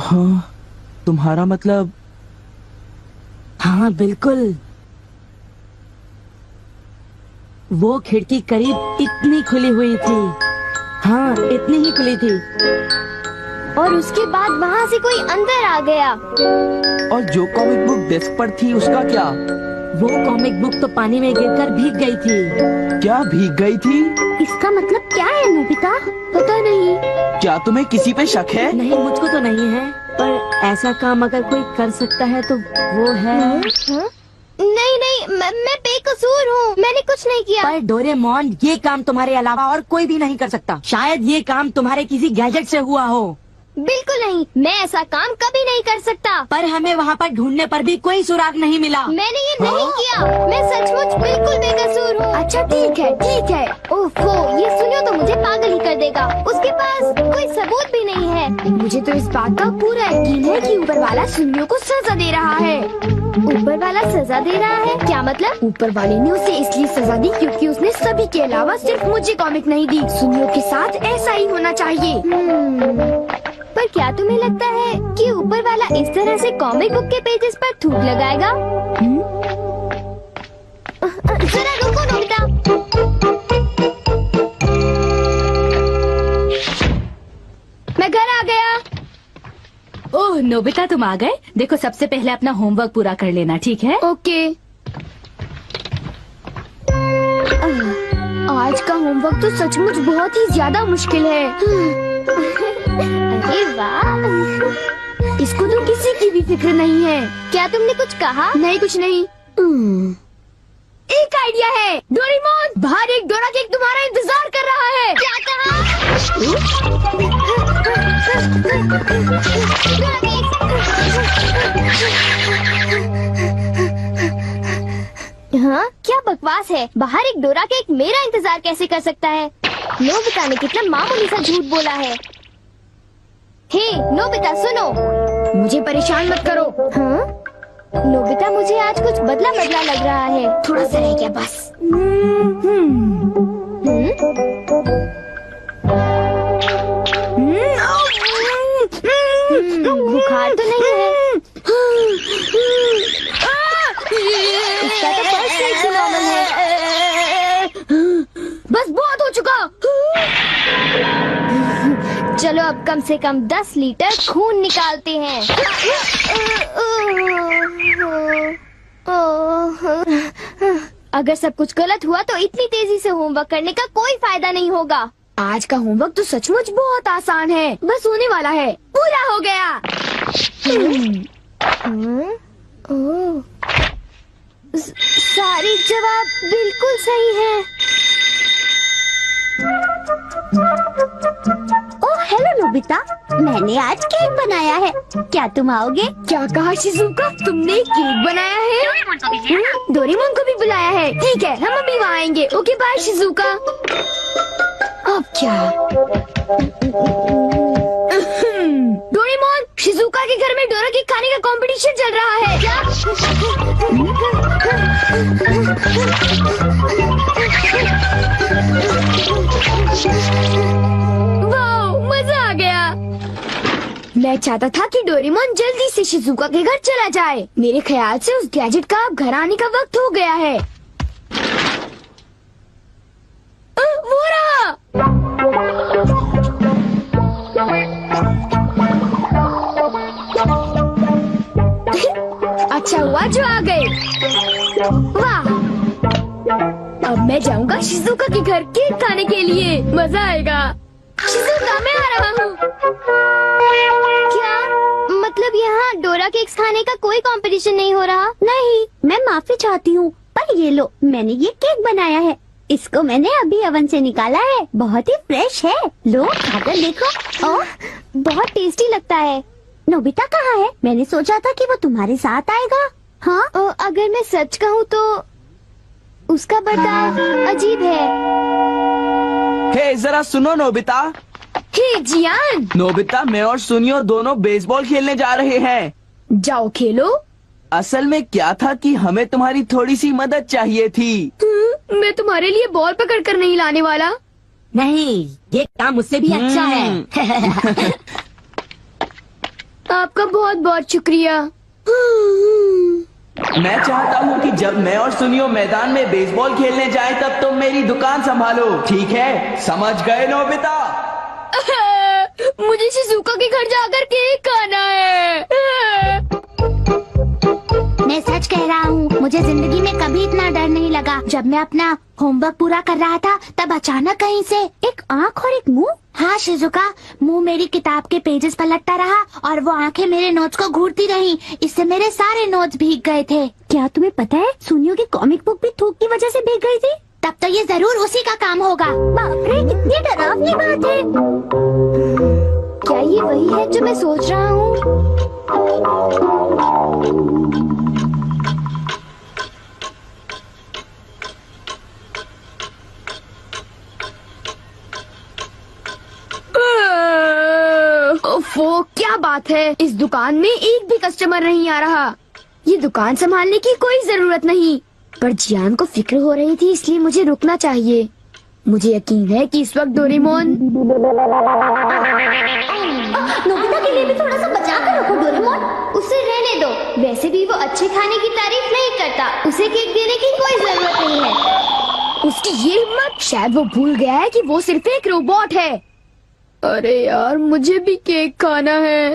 हाँ, तुम्हारा मतलब? हाँ बिल्कुल, वो खिड़की करीब इतनी खुली हुई थी। हाँ, इतनी ही खुली थी। और उसके बाद वहाँ से कोई अंदर आ गया। और जो कॉमिक बुक डेस्क पर थी उसका क्या? वो कॉमिक बुक तो पानी में गिरकर भीग गई थी। क्या भीग गई थी? इसका मतलब क्या है नोबिता? पता नहीं। क्या तुम्हें किसी पे शक है? नहीं, मुझको तो नहीं है, पर ऐसा काम अगर कोई कर सकता है तो वो है। नहीं नहीं, मैं बेकसूर हूँ, मैंने कुछ नहीं किया। पर डोरेमोन, ये काम तुम्हारे अलावा और कोई भी नहीं कर सकता। शायद ये काम तुम्हारे किसी गैजेट से हुआ हो। बिल्कुल नहीं, मैं ऐसा काम कभी नहीं कर सकता। पर हमें वहाँ पर ढूंढने पर भी कोई सुराग नहीं मिला। मैंने ये नहीं किया, मैं सचमुच बिल्कुल बेकसूर हूँ। अच्छा ठीक है ठीक है। ओफो, ये सुनियो तो मुझे पागल ही कर देगा। उसके पास कोई सबूत भी नहीं है। मुझे तो इस बात का पूरा यकीन है कि ऊपर वाला सुनियो को सजा दे रहा है। ऊपर वाला सजा दे रहा है? क्या मतलब? ऊपर वाले ने उसे इसलिए सजा दी क्योंकि उसने सभी के अलावा सिर्फ मुझे कॉमिक नहीं दी। सुनियो के साथ ऐसा ही होना चाहिए। पर क्या तुम्हें लगता है कि ऊपर वाला इस तरह से कॉमिक बुक के पेजेस पर थूक लगाएगा? जरा रुको नोबिता। मैं घर आ गया। ओह नोबिता, तुम आ गए। देखो, सबसे पहले अपना होमवर्क पूरा कर लेना, ठीक है? ओके। आज का होमवर्क तो सचमुच बहुत ही ज्यादा मुश्किल है। अरे वाह, इसको तो किसी की भी फिक्र नहीं है। क्या तुमने कुछ कहा? नहीं, कुछ नहीं। एक आइडिया है। डोरेमोन, बाहर एक डोरा केक तुम्हारा इंतजार कर रहा है। क्या कहा? हाँ, क्या बकवास है। बाहर एक डोरा केक मेरा इंतजार कैसे कर सकता है? नोबिता ने कितना मामूली सा झूठ बोला है। हे नोबिता, सुनो, मुझे परेशान मत करो। हाँ? नोबिता, मुझे आज कुछ बदला बदला लग रहा है। थोड़ा सा रह गया बस। बुखार तो नहीं है? इसका तो फर्स्ट टाइम से नॉर्मल है। बस बहुत हो चुका। चलो अब कम से कम 10 लीटर खून निकालते हैं। अगर सब कुछ गलत हुआ तो इतनी तेजी से होमवर्क करने का कोई फायदा नहीं होगा। आज का होमवर्क तो सचमुच बहुत आसान है, बस होने वाला है। पूरा हो गया। सारे जवाब बिल्कुल सही हैं। ओह हेलो नोबिता, मैंने आज केक बनाया है, क्या तुम आओगे? क्या कहा शिजुका? तुमने केक बनाया है? डोरेमोन को भी बुलाया है। ठीक है, हम अभी वहाँ आएंगे। Okay bye Shizuka. अब क्या? डोरेमोन, शिजुका के घर में डोरा केक खाने का कंपटीशन चल रहा है। क्या? वाह, मजा आ गया। मैं चाहता था कि डोरेमोन जल्दी से शिजुका के घर चला जाए। मेरे ख्याल से उस गैजेट का अब घर आने का वक्त हो गया है। वो रहा। अच्छा हुआ जो आ गए। वाह, अब मैं जाऊंगा शिजुका के घर केक खाने के लिए। मजा आएगा। शिजुका, मैं आ रहा हूँ। क्या मतलब यहाँ डोरा केक्स खाने का कोई कंपटीशन नहीं हो रहा? नहीं, मैं माफी चाहती हूँ, पर ये लो, मैंने ये केक बनाया है। इसको मैंने अभी ओवन से निकाला है, बहुत ही फ्रेश है। लो खाकर देखो। ओह, बहुत टेस्टी लगता है। नोबिता कहाँ है? मैंने सोचा था कि वो तुम्हारे साथ आएगा। हाँ, अगर मैं सच कहूँ तो उसका बर्ताव अजीब है। हे जरा सुनो नोबिता। हे जियान। नोबिता, मैं और सुनियो दोनों बेसबॉल खेलने जा रहे हैं। जाओ खेलो। असल में क्या था कि हमें तुम्हारी थोड़ी सी मदद चाहिए थी। मैं तुम्हारे लिए बॉल पकड़ कर नहीं लाने वाला। नहीं, ये काम मुझसे भी अच्छा है। आपका बहुत बहुत शुक्रिया। मैं चाहता हूँ कि जब मैं और सुनियो मैदान में बेसबॉल खेलने जाएं तब तुम मेरी दुकान संभालो, ठीक है? समझ गए नोबिता? मुझे शिजुका के घर जाकर केक खाना है। मैं सच कह रहा हूँ, मुझे जिंदगी में कभी इतना डर नहीं लगा। जब मैं अपना होमवर्क पूरा कर रहा था तब अचानक कहीं से एक आँख और एक मुंह। हाँ शिजुका, मुंह मेरी किताब के पेजेस पलटता रहा और वो आंखें मेरे नोट्स को घूरती रहीं। इससे मेरे सारे नोट्स भीग गए थे। क्या तुम्हें पता है, सुनियो की कॉमिक बुक भी थूक की वजह से भीग गई थी। तब तो ये जरूर उसी का काम होगा। बाप रे, कितनी डरावनी बात है। क्या ये वही है जो मैं सोच रहा हूँ? ओफो, क्या बात है, इस दुकान में एक भी कस्टमर नहीं आ रहा। ये दुकान संभालने की कोई जरूरत नहीं, पर जियान को फिक्र हो रही थी, इसलिए मुझे रुकना चाहिए। मुझे यकीन है कि इस वक्त डोरेमोन। नोबिता के लिए भी थोड़ा सा बचा कर रखो डोरेमोन। उसे रहने दो, वैसे भी वो अच्छे खाने की तारीफ नहीं करता। उसे केक देने की कोई जरूरत नहीं है। उसकी ये हिम्मत, शायद वो भूल गया है कि वो सिर्फ एक रोबोट है। अरे यार, मुझे भी केक खाना है।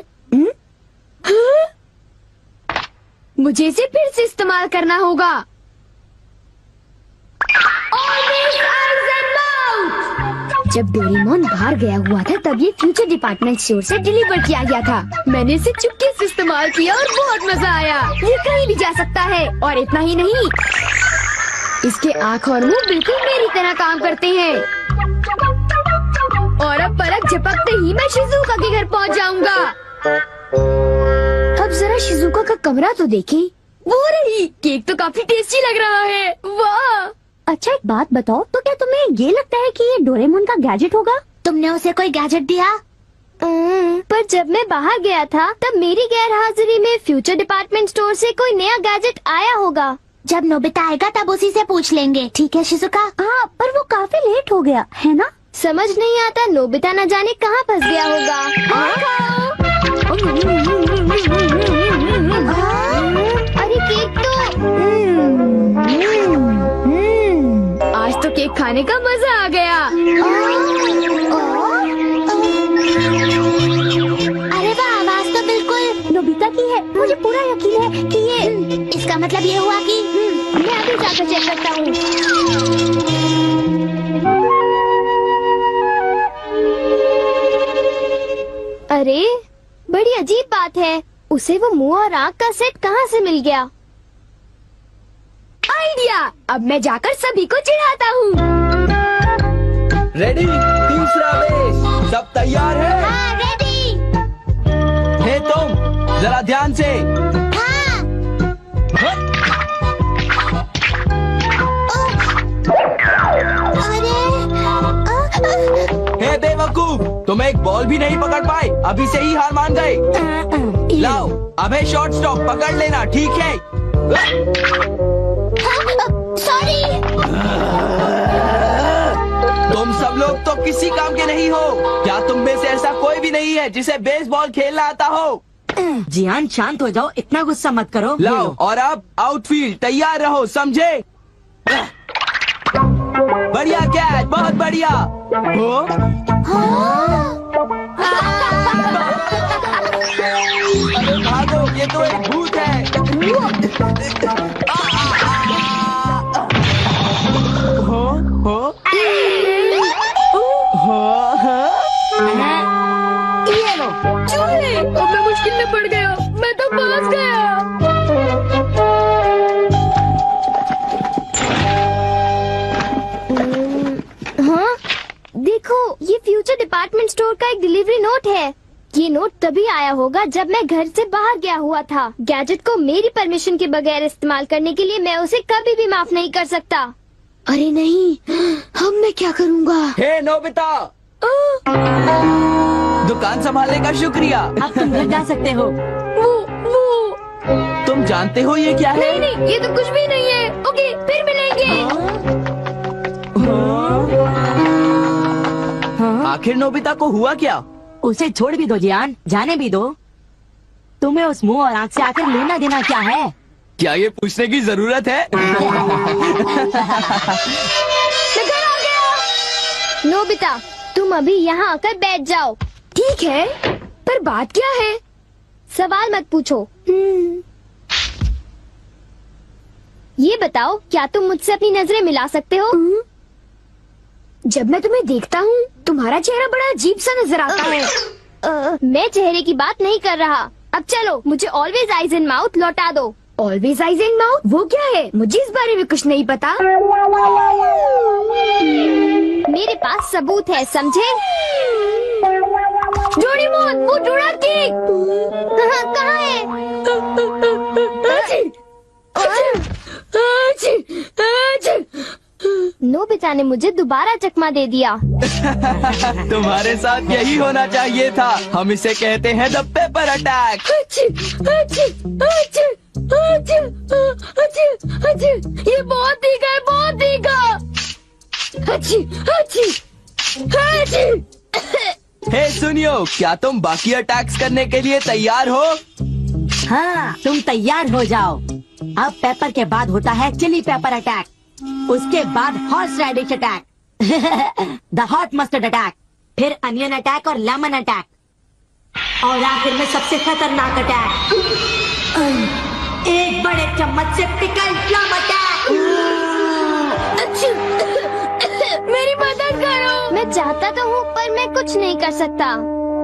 हाँ? मुझे इसे फिर से इस्तेमाल करना होगा। जब डोरेमोन बाहर गया हुआ था तब ये फ्यूचर डिपार्टमेंट स्टोर से डिलीवर किया गया था। मैंने इसे चुपके से इस्तेमाल किया और बहुत मजा आया। ये कहीं भी जा सकता है, और इतना ही नहीं, इसके आँख और मुंह बिल्कुल मेरी तरह काम करते हैं। और अब पलक झपकते ही मैं शिजुका के घर पहुंच जाऊंगा। अब जरा शिजुका का कमरा तो देखें। वो रही, केक तो काफी टेस्टी लग रहा है। वाह! अच्छा एक बात बताओ, तो क्या तुम्हें ये लगता है कि ये डोरेमोन का गैजेट होगा? तुमने उसे कोई गैजेट दिया? पर जब मैं बाहर गया था तब मेरी गैर हाजिरी में फ्यूचर डिपार्टमेंट स्टोर से कोई नया गैजेट आया होगा। जब नोबिता आएगा तब उसी से पूछ लेंगे, ठीक है शिजुका? हाँ, पर वो काफी लेट हो गया है ना? समझ नहीं आता, नोबिता न जाने कहाँ फंस गया होगा। अरे केक तो आज तो केक खाने का मजा आ गया। अरे वाह, आवाज तो बिल्कुल नोबिता की है। मुझे पूरा यकीन है कि ये, इसका मतलब ये हुआ कि मैं अभी जाकर चेक करता हूँ। अरे बड़ी अजीब बात है, उसे वो मुंह और आँख का सेट कहाँ से मिल गया? आइडिया! अब मैं जाकर सभी को चिढ़ाता हूँ। रेडी? तीसरा बेस, सब तैयार है? हाँ, रेडी। हे तुम, जरा ध्यान से। हाँ। हे बेवकूफ, तुम एक बॉल भी नहीं पकड़ पाए, अभी से ही हार मान गए। लाओ, अबे शॉर्ट स्टॉप पकड़ लेना, ठीक है? सॉरी। तुम सब लोग तो किसी काम के नहीं हो। क्या तुम में से ऐसा कोई भी नहीं है जिसे बेसबॉल खेलना आता हो? जियान शांत हो जाओ, इतना गुस्सा मत करो। लाओ, और अब आउटफील्ड तैयार रहो, समझे? बढ़िया कैच, बहुत बढ़िया। हो? अरे भागो, ये तो एक भूत है। ये लो, चूहे! अब मैं मुश्किल में पड़ गया, मैं तो फंस गया। हाँ, देखो, ये फ्यूचर डिपार्टमेंट स्टोर का एक डिलीवरी नोट है। ये नोट तभी आया होगा जब मैं घर से बाहर गया हुआ था। गैजेट को मेरी परमिशन के बगैर इस्तेमाल करने के लिए मैं उसे कभी भी माफ नहीं कर सकता। अरे नहीं, अब मैं क्या करूँगा? हे नोबिता, दुकान संभालने का शुक्रिया। अब तुम घर जा सकते हो। वो तुम जानते हो ये क्या है? नहीं, ये तो कुछ भी नहीं है। ओके, फिर मिलेंगे। आखिर नोबिता को हुआ क्या? उसे छोड़ भी दो जियान, जाने भी दो। तुम्हें उस मुंह और आँख से आकर लेना देना क्या है? क्या ये पूछने की जरूरत है? घर आ गया। नोबिता, तुम अभी यहाँ आकर बैठ जाओ। ठीक है, पर बात क्या है? सवाल मत पूछो। ये बताओ, क्या तुम मुझसे अपनी नजरें मिला सकते हो? जब मैं तुम्हें देखता हूँ, तुम्हारा चेहरा बड़ा अजीब सा नजर आता है। मैं चेहरे की बात नहीं कर रहा। अब चलो, मुझे ऑलवेज आइज इन माउथ लौटा दो। ऑलवेज आइज इन माउथ वो क्या है? मुझे इस बारे में कुछ नहीं पता। मेरे पास सबूत है, समझे? डोरेमोन, वो डोरा केक कहाँ है? नोबिता ने मुझे दोबारा चकमा दे दिया। तुम्हारे साथ यही होना चाहिए था। हम इसे कहते हैं द पेपर अटैक। ये बहुत तीखा है, बहुत तीखा। हे सुनियो, क्या तुम बाकी अटैक्स करने के लिए तैयार हो? हाँ, तुम तैयार हो जाओ। अब पेपर के बाद होता है चिली पेपर अटैक, उसके बाद horseradish attack, the hot mustard attack, फिर अनियन अटैक और लेमन अटैक, और आखिर में सबसे खतरनाक अटैक, एक बड़े चम्मच से पिकल प्लम अटैक। मेरी मदद करो। मैं चाहता तो हूँ, पर मैं कुछ नहीं कर सकता।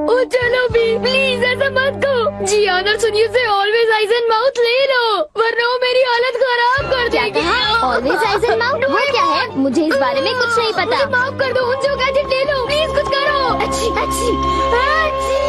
ओ चलो भी, प्लीज ऐसा मत करो। जियान और सुनियो से ऑलवेज आइज एंड माउथ ले लो, वरना वो मेरी हालत खराब कर देगी। ऑलवेज आइज एंड माउथ वो क्या है? मुझे इस बारे में कुछ नहीं पता। माफ कर दो, उन जो गैजेट ले लो, प्लीज कुछ करो। अच्छी अच्छी अच्छी।